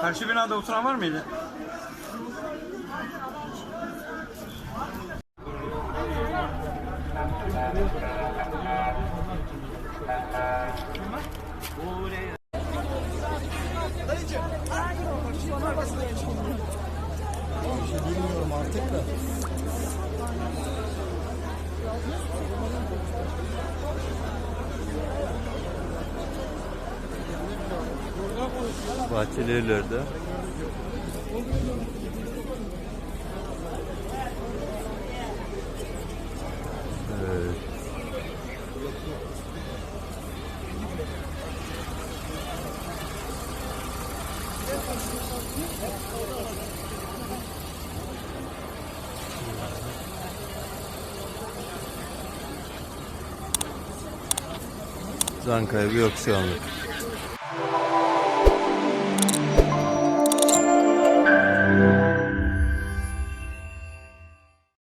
Karşı binada oturan var mıydı? Bilmiyorum artık da. Bahçelilerde. Evet. Can kaybı yok şu anlık.